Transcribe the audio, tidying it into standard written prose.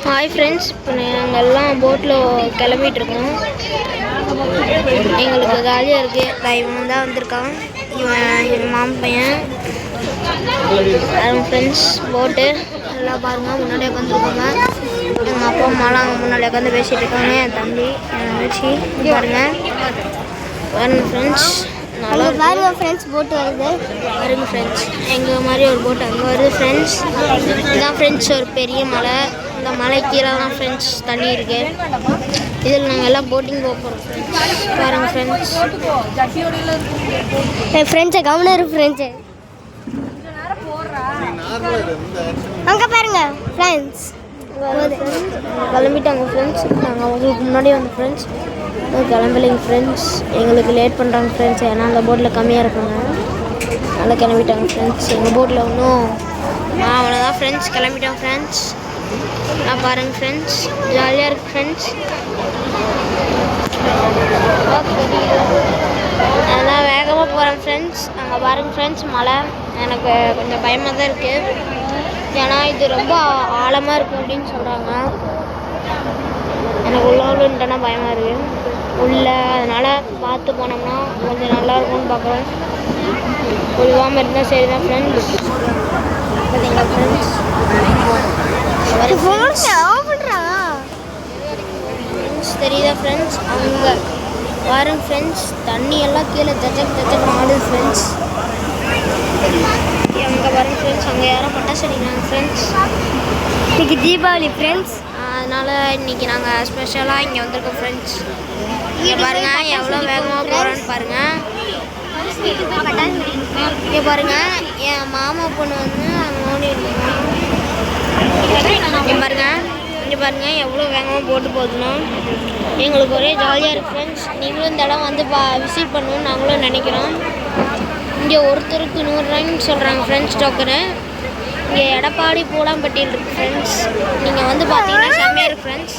Hi friends, இப்போ நாங்கள் எல்லாம் போட்டில் கிளம்பிகிட்ருக்கோம். எங்களுக்கு ஜாலியாக இருக்குது. இவன் தான் வந்திருக்கான், இவன் எங்கள் மாமா பையன். ஃப்ரெண்ட்ஸ் போட்டு எல்லாம் பாருங்கள், முன்னாடியே உட்காந்துருக்காங்க. எங்கள் அப்பா அம்மாலாம் அங்கே முன்னாடி உட்காந்து பேசிகிட்டு இருக்காங்க. என் தம்பி என் தங்கச்சி பாருங்கள் ஃப்ரெண்ட்ஸ். நல்லா பாருங்க ஃப்ரெண்ட்ஸ், போட்டு வருது வருங்க ஃப்ரெண்ட்ஸ். எங்கள் மாதிரி ஒரு போட்டு அங்கே வருது ஃப்ரெண்ட்ஸ். இதுதான் ஃப்ரெண்ட்ஸ் ஒரு பெரிய மலை. இந்த மலை கீழே தான் ஃப்ரெண்ட்ஸ் தண்ணி இருக்குது. இதில் நாங்கள் எல்லாம் போட்டிங் போக போகிறோம் ஃப்ரெண்ட்ஸ். பாருங்கள் ஃப்ரெண்ட்ஸ், என் ஃப்ரெண்ட்ஸை கவனம் ஃப்ரெண்ட்ஸு அங்கே பாருங்க ஃப்ரெண்ட்ஸ். கிளம்பிட்டாங்க ஃப்ரெண்ட்ஸ். நாங்கள் உங்களுக்கு முன்னாடியே வந்த ஃப்ரெண்ட்ஸ் கிளம்பலைங்க ஃப்ரெண்ட்ஸ். எங்களுக்கு லேட் பண்ணுறாங்க ஃப்ரெண்ட்ஸ், ஏன்னா அந்த போட்டில் கம்மியாக இருப்பாங்க. நல்லா கிளம்பிட்டாங்க ஃப்ரெண்ட்ஸ். எங்கள் போட்டில் இன்னும் அவ்வளோதான் ஃப்ரெண்ட்ஸ், கிளம்பிட்டோம் ஃப்ரெண்ட்ஸ். நான் பாருங்கள் ஃப்ரெண்ட்ஸ், ஜாலியாக இருக்குது ஃப்ரெண்ட்ஸ். அதெல்லாம் வேகமாக போகிறேன் ஃப்ரெண்ட்ஸ். அங்கே பாருங்கள் ஃப்ரெண்ட்ஸ், மழை. எனக்கு கொஞ்சம் பயமாக தான் இருக்குது, ஏன்னா இது ரொம்ப ஆழமாக இருக்கும் அப்படின்னு சொல்கிறாங்க. எனக்கு உள்ளே பயமாக இருக்குது உள்ளே. அதனால் பார்த்து போனோம்னா கொஞ்சம் நல்லா இருக்கும்னு பார்க்குறோம். விழுவாமல் இருந்தால் சரி தான் ஃப்ரெண்ட்ஸ். பார்த்தீங்களா ஃப்ரெண்ட்ஸ், தெரியுதா ஃப்ரெண்ட்ஸ்? அங்கே பாருங்க ஃப்ரெண்ட்ஸ், தண்ணி எல்லாம் கீழே தச்சக்கு ஆடுது ஃப்ரெண்ட்ஸ். அங்கே பாருங்க ஃப்ரெண்ட்ஸ், அங்கே யாரும் பட்டாசு அடிக்கிறாங்க ஃப்ரெண்ட்ஸ். இன்றைக்கி தீபாவளி ஃப்ரெண்ட்ஸ், அதனால் இன்றைக்கி நாங்கள் ஸ்பெஷலாக இங்கே வந்திருக்கோம் ஃப்ரெண்ட்ஸ். இங்கே பாருங்கள் எவ்வளோ வேகமாக போகிறோன்னு பாருங்கள். இங்கே பாருங்கள், என் மாமா பொண்ணு வந்து அங்கே ஓடி இருக்கோம். இங்கே பாருங்கள் எவ்வளோ வேகமாக போட்டு போகுதுன்னா எங்களுக்கு ஒரே ஜாலியாக இருக்குது ஃப்ரெண்ட்ஸ். நீங்களும் இந்த இடம் வந்து விசிட் பண்ணணும்னு நாங்களும் நினைக்கிறோம். இங்கே ஒருத்தருக்கு 100 ரூபாய்ன்னு சொல்கிறாங்க ஃப்ரெண்ட்ஸ் டோக்கனு. இங்கே எடப்பாடி பூலாம்பட்டியில் இருக்குது ஃப்ரெண்ட்ஸ். நீங்கள் வந்து பார்த்தீங்கன்னா செம்மையாக இருக்குது ஃப்ரெண்ட்ஸ்.